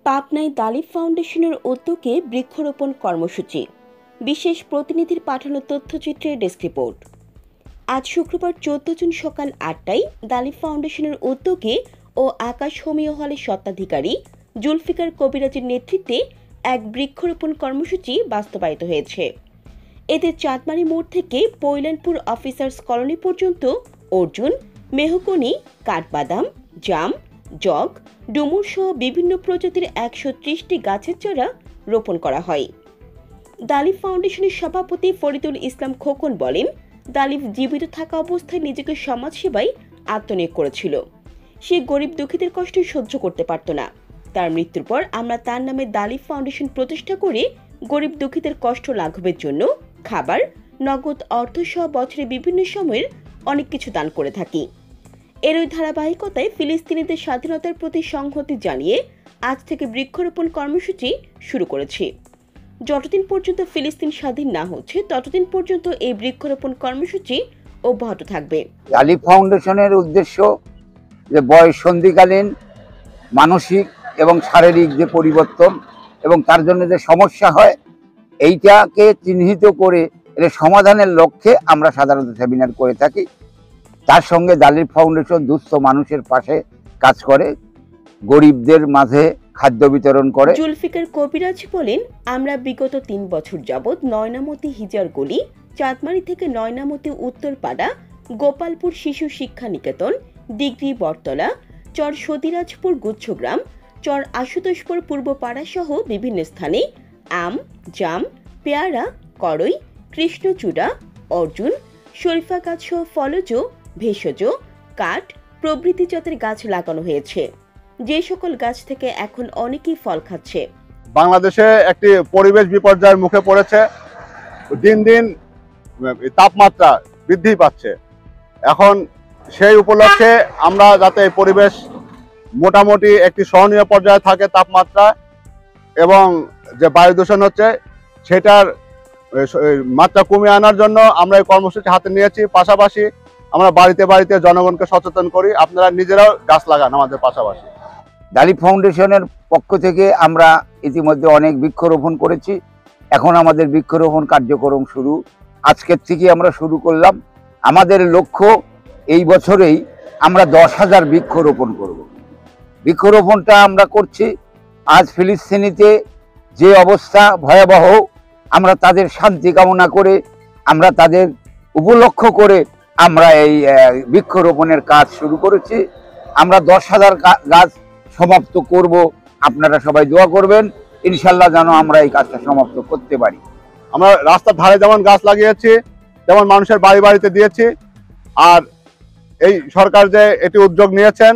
পাবনায় দালিব ফাউন্ডেশনের উদ্যোগে বৃক্ষরোপণ কর্মসূচি। বিশেষ প্রতিনিধির পাঠানো তথ্যচিত্রের ডেস্ক রিপোর্ট। আজ শুক্রবার 14 জুন সকাল 8টায় দালিব ফাউন্ডেশনের উদ্যোগে ও আকাশ হোমিও হলের স্বত্বাধিকারী জুলফিকার কবিরাজের নেতৃত্বে এক বৃক্ষরোপণ কর্মসূচি বাস্তবায়িত হয়েছে। এতে চাঁদমারি মোড় থেকে পৈলানপুর অফিসার্স কলোনি পর্যন্ত অর্জুন, মেহগনি, কাঠবাদাম, জাম, জগ, ডুমুর সহ বিভিন্ন প্রজাতির 130টি গাছের চারা রোপণ করা হয়। দালিব ফাউন্ডেশনের সভাপতি ফরিদুল ইসলাম খোকন বলেন, দালিব জীবিত থাকা অবস্থায় নিজেকে সমাজসেবায় আত্মনিয়োগ করেছিল। সে গরিব দুঃখীদের কষ্ট সহ্য করতে পারত না। তার মৃত্যুর পর আমরা তার নামে দালিব ফাউন্ডেশন প্রতিষ্ঠা করে গরিব দুঃখীদের কষ্ট লাঘবের জন্য খাবার, নগদ অর্থ সহ বছরে বিভিন্ন সময়ের অনেক কিছু দান করে থাকি। এরই ধারাবাহিকতায় ফিলিস্তিনিদের স্বাধীনতার প্রতি সংহতি জানিয়ে আজ থেকে বৃক্ষরোপণ কর্মসূচি শুরু করেছি। যতদিন পর্যন্ত ফিলিস্তিন স্বাধীন না হচ্ছে ততদিন পর্যন্ত এই বৃক্ষরোপণ কর্মসূচি অব্যাহত থাকবে। দালিব ফাউন্ডেশনের উদ্দেশ্য যে বয়স সন্ধিকালীন মানসিক এবং শারীরিক যে পরিবর্তন এবং তার জন্য যে সমস্যা হয় এইটাকে চিহ্নিত করে এর সমাধানের লক্ষ্যে আমরা সাধারণত সেমিনার করে থাকি। তার সঙ্গে দালিব ফাউন্ডেশন দুস্থ মানুষের পাশে কাজ করে, গরিবদের মাঝে খাদ্য বিতরণ করে। জুলফিকার কবিরাজ বলেন, আমরা বিগত 3 বছর যাবৎ নয়নামতি হিজার গলি, চাঁদমারি থেকে নয়নামতি উত্তরপাড়া, গোপালপুর শিশু শিক্ষা নিকেতন, ডিগ্রি বটতলা, চর সদিরাজপুর গুচ্ছগ্রাম, চর আশুতোষপুর পূর্বপাড়া সহ বিভিন্ন স্থানে আম, জাম, পেয়ারা, করই, কৃষ্ণচূড়া, অর্জুন, শরীফা গাছ সহ ফলজ, ভেষজ, কাঠ প্রভৃতি জাতের গাছ লাগানো হয়েছে, যে সকল গাছ থেকে এখন অনেকেই ফল খাচ্ছে। বাংলাদেশে একটি পরিবেশ বিপর্যয়ের মুখে পড়েছে। দিন দিন তাপমাত্রা বৃদ্ধি পাচ্ছে। এখন সেই উপলক্ষে আমরা যাতে পরিবেশ মোটামুটি একটি সহনীয় পর্যায়ে থাকে তাপমাত্রা এবং যে বায়ু দূষণ হচ্ছে সেটার মাত্রা কমিয়ে আনার জন্য আমরা এই কর্মসূচি হাতে নিয়েছি। পাশাপাশি আমরা বাড়িতে বাড়িতে জনগণকে সচেতন করি, আপনারা নিজেরাও গাছ লাগান আমাদের পাশাপাশি। দালিব ফাউন্ডেশনের পক্ষ থেকে আমরা ইতিমধ্যে অনেক বৃক্ষরোপণ করেছি। এখন আমাদের বৃক্ষরোপণ কার্যক্রম শুরু, আজকের থেকে আমরা শুরু করলাম। আমাদের লক্ষ্য এই বছরেই আমরা 10,000 বৃক্ষরোপণ করব। বৃক্ষরোপণটা আমরা করছি আজ ফিলিস্তিনিতে যে অবস্থা ভয়াবহ, আমরা তাদের শান্তি কামনা করে, আমরা তাদের উপলক্ষ করে আমরা এই বৃক্ষরোপণের কাজ শুরু করেছি। আমরা 10,000 গাছ সমাপ্ত করব। আপনারা সবাই দোয়া করবেন, ইনশাল্লাহ যেন আমরা এই কাজটা সমাপ্ত করতে পারি। আমরা রাস্তার ধারে যেমন গাছ লাগিয়েছি, যেমন মানুষের বাড়ি বাড়িতে দিয়েছি। আর এই সরকার যে এটি উদ্যোগ নিয়েছেন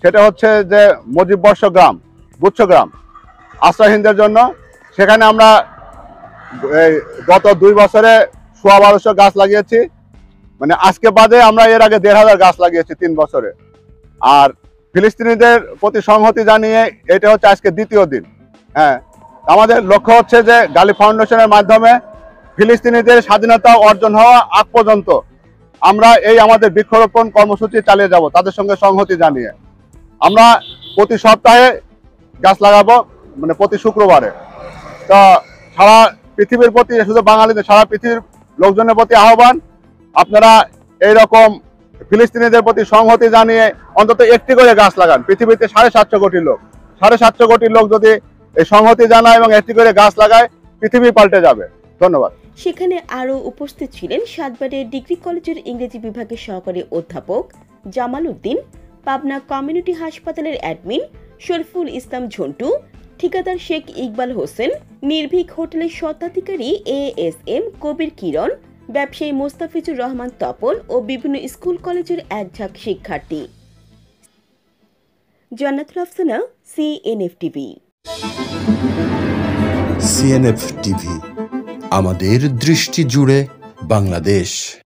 সেটা হচ্ছে যে মুজিববর্ষ গ্রাম, গুচ্ছগ্রাম আশ্রয়হীনদের জন্য। সেখানে আমরা গত 2 বছরে 1200 গাছ লাগিয়েছি। মানে আজকে বাদে আমরা এর আগে 1,500 গাছ লাগিয়েছি 3 বছরে। আর ফিলিস্তিনিদের প্রতি সংহতি জানিয়ে এটা হচ্ছে আজকে 2য় দিন। হ্যাঁ, আমাদের লক্ষ্য হচ্ছে যে দালিব ফাউন্ডেশনের মাধ্যমে ফিলিস্তিনিদের স্বাধীনতা অর্জন হওয়া আগ পর্যন্ত আমরা এই আমাদের বৃক্ষরোপণ কর্মসূচি চালিয়ে যাব তাদের সঙ্গে সংহতি জানিয়ে। আমরা প্রতি সপ্তাহে গাছ লাগাবো, মানে প্রতি শুক্রবারে। তো সারা পৃথিবীর প্রতি, শুধু বাঙালিদের, সারা পৃথিবীর লোকজনের প্রতি আহ্বান, আপনারা এইরকম ফিলিস্তিনিদের প্রতি সংহতি জানিয়ে অন্তত একটি করে গাছ লাগান। পৃথিবীতে 750 কোটি লোক, 750 কোটি লোক যদি এই সংহতি জানায় এবং একটি করে গাছ লাগায়, পৃথিবী পাল্টে যাবে। ধন্যবাদ। সেখানে আরও উপস্থিত ছিলেন সাতবাড়িয়া ডিগ্রি কলেজের ইংরেজি বিভাগের সহকারী অধ্যাপক জামাল উদ্দিন, পাবনা কমিউনিটি হাসপাতালের অ্যাডমিন শরীফুল ইসলাম ঝন্টু, ঠিকাদার শেখ ইকবাল হোসেন, নির্ভীক হোটেলের স্বত্বাধিকারী ASM কবির কিরণ, ব্যবসায়ী মোস্তাফিজুর রহমান তপন ও বিভিন্ন স্কুল কলেজের একঝাঁক শিক্ষার্থী। Jannatul Afsana, CNF TV. CNF TV, আমাদের দৃষ্টি জুড়ে বাংলাদেশ।